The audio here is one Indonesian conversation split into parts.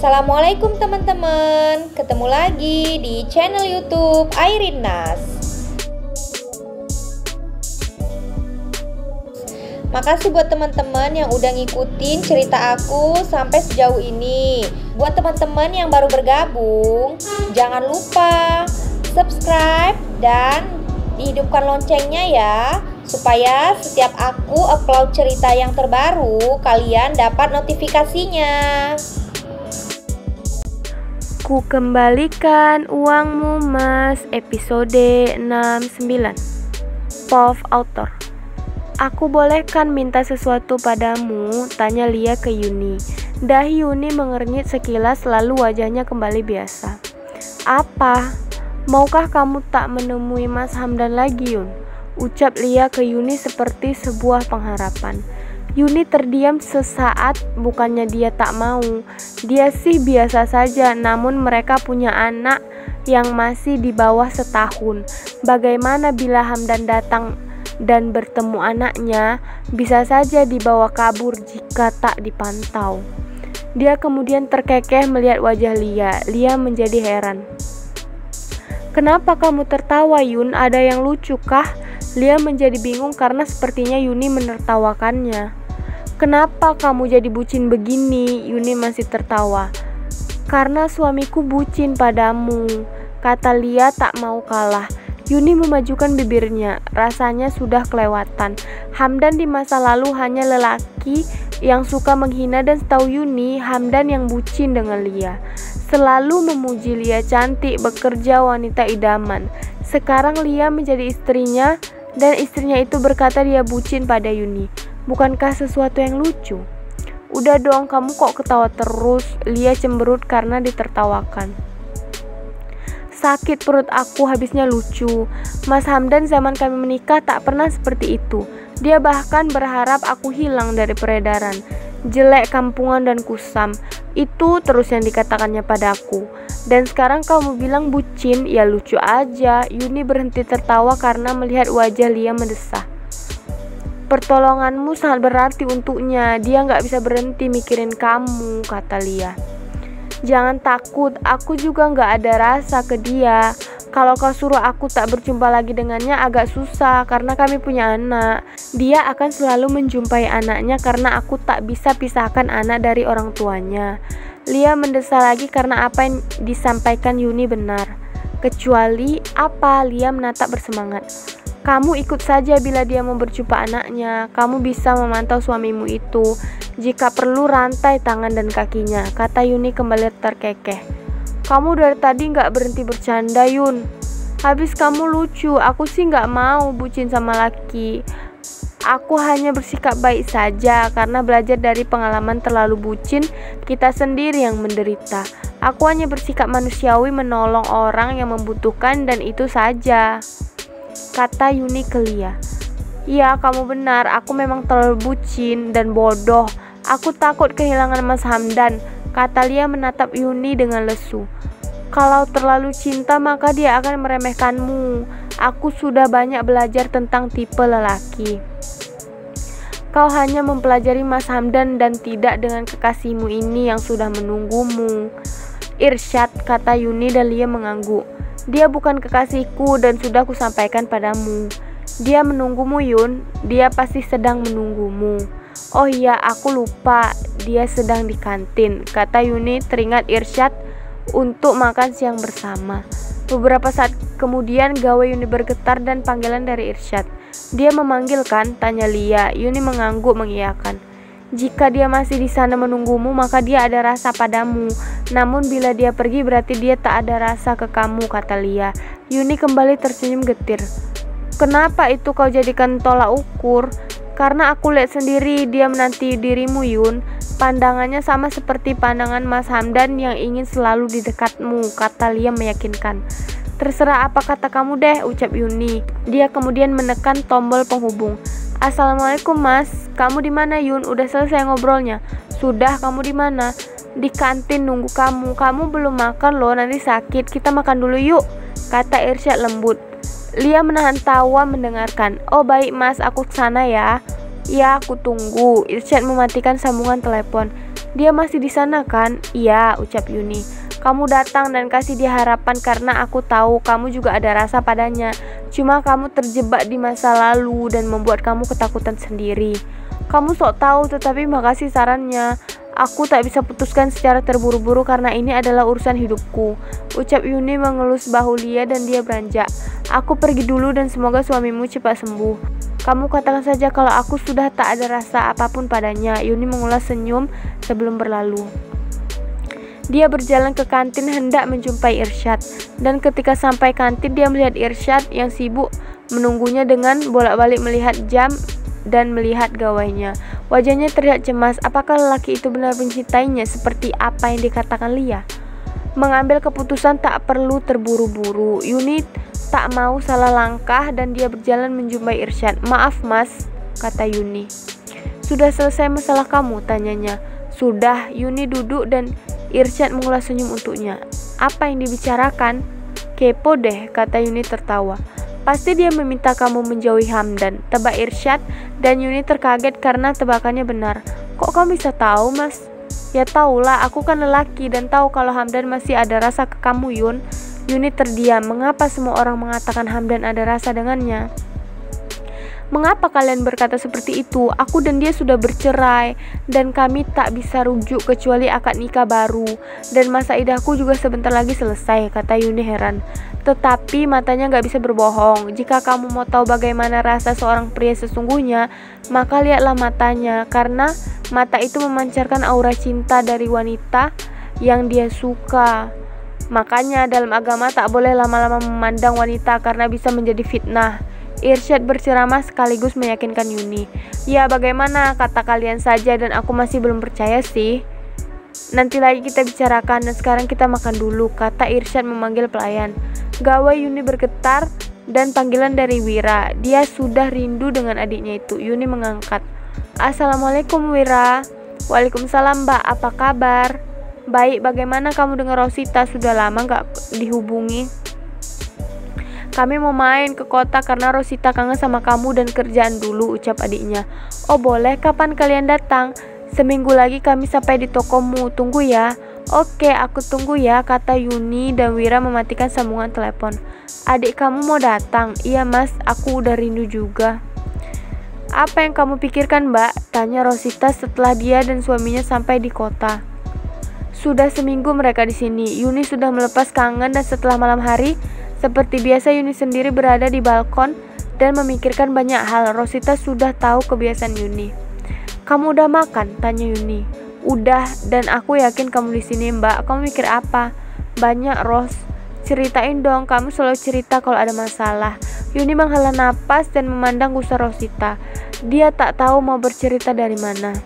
Assalamualaikum teman-teman, ketemu lagi di channel YouTube Airin Nas. Makasih buat teman-teman yang udah ngikutin cerita aku sampai sejauh ini. Buat teman-teman yang baru bergabung, jangan lupa subscribe dan dihidupkan loncengnya ya, supaya setiap aku upload cerita yang terbaru, kalian dapat notifikasinya. Ku kembalikan uangmu mas, episode 69. POV author. Aku bolehkan minta sesuatu padamu? Tanya Lia ke Yuni. Dahi Yuni mengernyit sekilas lalu wajahnya kembali biasa. Apa? Maukah kamu tak menemui Mas Hamdan lagi, Yun? Ucap Lia ke Yuni seperti sebuah pengharapan. Yuni terdiam sesaat, bukannya dia tak mau. Dia sih biasa saja, namun mereka punya anak yang masih di bawah setahun. Bagaimana bila Hamdan datang dan bertemu anaknya? Bisa saja dibawa kabur jika tak dipantau. Dia kemudian terkekeh melihat wajah Lia. Lia menjadi heran. Kenapa kamu tertawa, Yun? Ada yang lucu kah? Lia menjadi bingung karena sepertinya Yuni menertawakannya. Kenapa kamu jadi bucin begini? Yuni masih tertawa. Karena suamiku bucin padamu, kata Lia tak mau kalah. Yuni memajukan bibirnya, rasanya sudah kelewatan. Hamdan di masa lalu hanya lelaki yang suka menghina, dan setahu Yuni, Hamdan yang bucin dengan Lia. Selalu memuji Lia cantik, bekerja, wanita idaman. Sekarang Lia menjadi istrinya, dan istrinya itu berkata dia bucin pada Yuni. Bukankah sesuatu yang lucu? Udah dong, kamu kok ketawa terus? Lia cemberut karena ditertawakan. Sakit perut aku, habisnya lucu. Mas Hamdan zaman kami menikah tak pernah seperti itu. Dia bahkan berharap aku hilang dari peredaran. Jelek, kampungan, dan kusam. Itu terus yang dikatakannya padaku. Dan sekarang kamu bilang bucin, ya lucu aja. Yuni berhenti tertawa karena melihat wajah Lia mendesah. Pertolonganmu sangat berarti untuknya. Dia gak bisa berhenti mikirin kamu, kata Lia. Jangan takut, aku juga gak ada rasa ke dia. Kalau kau suruh aku tak berjumpa lagi dengannya agak susah karena kami punya anak. Dia akan selalu menjumpai anaknya karena aku tak bisa pisahkan anak dari orang tuanya. Lia mendesah lagi karena apa yang disampaikan Yuni benar. Kecuali apa? Lia menatap bersemangat. Kamu ikut saja bila dia mau berjumpa anaknya. Kamu bisa memantau suamimu itu. Jika perlu rantai tangan dan kakinya, kata Yuni kembali terkekeh. Kamu dari tadi gak berhenti bercanda, Yun. Habis kamu lucu, aku sih gak mau bucin sama laki. Aku hanya bersikap baik saja karena belajar dari pengalaman terlalu bucin, kita sendiri yang menderita. Aku hanya bersikap manusiawi menolong orang yang membutuhkan dan itu saja, kata Yuni ke Lia. Iya, kamu benar, aku memang terlalu bucin dan bodoh. Aku takut kehilangan Mas Hamdan, kata Lia menatap Yuni dengan lesu. Kalau terlalu cinta maka dia akan meremehkanmu. Aku sudah banyak belajar tentang tipe lelaki. Kau hanya mempelajari Mas Hamdan dan tidak dengan kekasihmu ini yang sudah menunggumu. Irsyad, kata Yuni dan Lia mengangguk. Dia bukan kekasihku dan sudah kusampaikan padamu. Dia menunggumu, Yun. Dia pasti sedang menunggumu. Oh iya, aku lupa. Dia sedang di kantin, kata Yuni teringat Irsyad untuk makan siang bersama. Beberapa saat kemudian gawe Yuni bergetar dan panggilan dari Irsyad. Dia memanggilkan, tanya Lia. Yuni mengangguk mengiyakan. Jika dia masih di sana menunggumu maka dia ada rasa padamu. Namun bila dia pergi berarti dia tak ada rasa ke kamu, kata Lia. Yuni kembali tersenyum getir. Kenapa itu kau jadikan tolak ukur? Karena aku lihat sendiri dia menanti dirimu, Yun. Pandangannya sama seperti pandangan Mas Hamdan yang ingin selalu di dekatmu, kata Lia meyakinkan. Terserah apa kata kamu deh, ucap Yuni. Dia kemudian menekan tombol penghubung. Assalamualaikum Mas, kamu di mana, Yun? Udah selesai ngobrolnya? Sudah, kamu di mana? Di kantin nunggu kamu. Kamu belum makan loh, nanti sakit. Kita makan dulu yuk, kata Irsyad lembut. Lia menahan tawa mendengarkan. Oh baik Mas, aku kesana ya. Ya, aku tunggu. Irsyad mematikan sambungan telepon. Dia masih di sana kan? Iya, ucap Yuni. Kamu datang dan kasih dia harapan karena aku tahu kamu juga ada rasa padanya. Cuma kamu terjebak di masa lalu dan membuat kamu ketakutan sendiri. Kamu sok tahu, tetapi makasih sarannya. Aku tak bisa putuskan secara terburu-buru karena ini adalah urusan hidupku, ucap Yuni mengelus bahu Lia dan dia beranjak. Aku pergi dulu dan semoga suamimu cepat sembuh. Kamu katakan saja kalau aku sudah tak ada rasa apapun padanya. Yuni mengulas senyum sebelum berlalu. Dia berjalan ke kantin hendak menjumpai Irsyad, dan ketika sampai kantin dia melihat Irsyad yang sibuk menunggunya dengan bolak-balik melihat jam dan melihat gawainya. Wajahnya terlihat cemas. Apakah lelaki itu benar mencintainya seperti apa yang dikatakan Lia? Mengambil keputusan tak perlu terburu-buru. Yuni tak mau salah langkah dan dia berjalan menjumpai Irsyad. Maaf mas, kata Yuni. Sudah selesai masalah kamu? Tanyanya. Sudah. Yuni duduk dan Irsyad mengulas senyum untuknya. Apa yang dibicarakan? Kepo deh, kata Yuni tertawa. Pasti dia meminta kamu menjauhi Hamdan, tebak Irsyad, dan Yuni terkaget karena tebakannya benar. Kok kamu bisa tahu mas? Ya tahulah, aku kan lelaki dan tahu kalau Hamdan masih ada rasa ke kamu Yun. Yuni terdiam. Mengapa semua orang mengatakan Hamdan ada rasa dengannya? Mengapa kalian berkata seperti itu? Aku dan dia sudah bercerai dan kami tak bisa rujuk kecuali akad nikah baru. Dan masa idahku juga sebentar lagi selesai, kata Yuni heran. Tetapi matanya gak bisa berbohong. Jika kamu mau tahu bagaimana rasa seorang pria sesungguhnya, maka lihatlah matanya. Karena mata itu memancarkan aura cinta dari wanita yang dia suka. Makanya dalam agama tak boleh lama-lama memandang wanita karena bisa menjadi fitnah. Irsyad berceramah sekaligus meyakinkan Yuni. Ya bagaimana, kata kalian saja dan aku masih belum percaya sih. Nanti lagi kita bicarakan dan sekarang kita makan dulu, kata Irsyad memanggil pelayan. Gawai Yuni bergetar dan panggilan dari Wira. Dia sudah rindu dengan adiknya itu. Yuni mengangkat. Assalamualaikum Wira. Waalaikumsalam mbak, apa kabar? Baik, bagaimana kamu dengan Rosita? Sudah lama gak dihubungi. Kami mau main ke kota karena Rosita kangen sama kamu dan kerjaan dulu, ucap adiknya. Oh boleh, kapan kalian datang? Seminggu lagi kami sampai di tokomu, tunggu ya. Oke, aku tunggu ya, kata Yuni dan Wira mematikan sambungan telepon. Adik kamu mau datang? Iya mas, aku udah rindu juga. Apa yang kamu pikirkan mbak? Tanya Rosita setelah dia dan suaminya sampai di kota. Sudah seminggu mereka di sini. Yuni sudah melepas kangen dan setelah malam hari, seperti biasa Yuni sendiri berada di balkon dan memikirkan banyak hal. Rosita sudah tahu kebiasaan Yuni. Kamu udah makan? Tanya Yuni. Udah, dan aku yakin kamu di sini mbak. Kamu mikir apa? Banyak Ros. Ceritain dong, kamu selalu cerita kalau ada masalah. Yuni menghela napas dan memandang gusar Rosita. Dia tak tahu mau bercerita dari mana.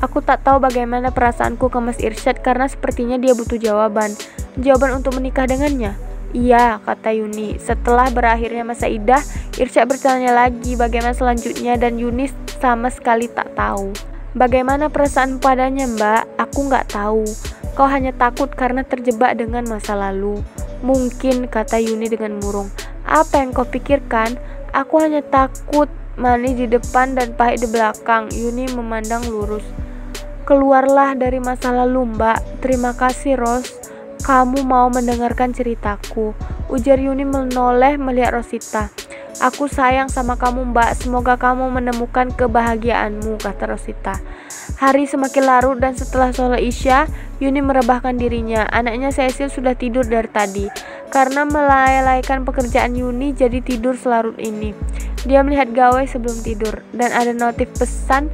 Aku tak tahu bagaimana perasaanku ke Mas Irsyad karena sepertinya dia butuh jawaban. Jawaban untuk menikah dengannya? Iya, kata Yuni. Setelah berakhirnya masa idah, Irsyad bertanya lagi bagaimana selanjutnya dan Yuni sama sekali tak tahu. Bagaimana perasaan padanya mbak? Aku gak tahu. Kau hanya takut karena terjebak dengan masa lalu. Mungkin, kata Yuni dengan murung. Apa yang kau pikirkan? Aku hanya takut manis di depan dan pahit di belakang. Yuni memandang lurus. Keluarlah dari masa lalu mbak. Terima kasih Ros. Kamu mau mendengarkan ceritaku, ujar Yuni menoleh melihat Rosita. Aku sayang sama kamu mbak, semoga kamu menemukan kebahagiaanmu, kata Rosita. Hari semakin larut dan setelah sholat isya, Yuni merebahkan dirinya. Anaknya Cecil sudah tidur dari tadi. Karena melalaikan pekerjaan Yuni jadi tidur selarut ini. Dia melihat gawai sebelum tidur dan ada notif pesan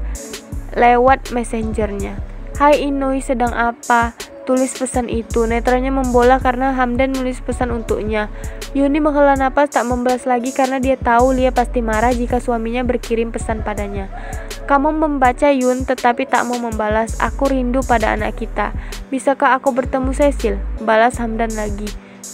lewat messengernya. Hai Inoi, sedang apa? Tulis pesan itu. Netranya membola karena Hamdan menulis pesan untuknya. Yuni menghela napas tak membalas lagi karena dia tahu Lia pasti marah jika suaminya berkirim pesan padanya. Kamu membaca Yun tetapi tak mau membalas. Aku rindu pada anak kita. Bisakah aku bertemu Cecil? Balas Hamdan lagi.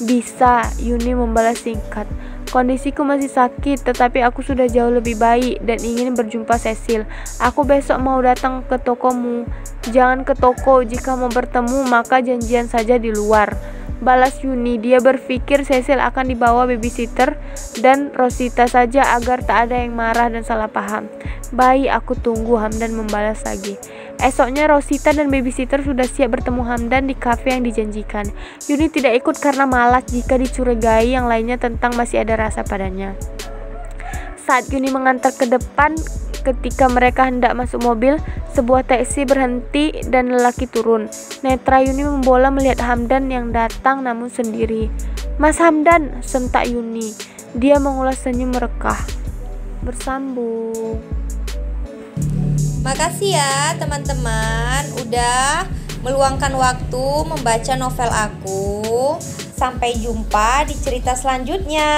Bisa, Yuni membalas singkat. Kondisiku masih sakit tetapi aku sudah jauh lebih baik dan ingin berjumpa Cecil. Aku besok mau datang ke tokomu. Jangan ke toko, jika mau bertemu maka janjian saja di luar. Balas Yuni. Dia berpikir Cecil akan dibawa babysitter dan Rosita saja agar tak ada yang marah dan salah paham. Baik, aku tunggu, Hamdan membalas lagi. Esoknya Rosita dan babysitter sudah siap bertemu Hamdan di kafe yang dijanjikan. Yuni tidak ikut karena malas jika dicurigai yang lainnya tentang masih ada rasa padanya. Saat Yuni mengantar ke depan, ketika mereka hendak masuk mobil, sebuah taksi berhenti dan lelaki turun. Netra Yuni membola melihat Hamdan yang datang namun sendiri. "Mas Hamdan," sentak Yuni. Dia mengulas senyum merekah. Bersambung. Makasih ya teman-teman udah meluangkan waktu membaca novel aku. Sampai jumpa di cerita selanjutnya.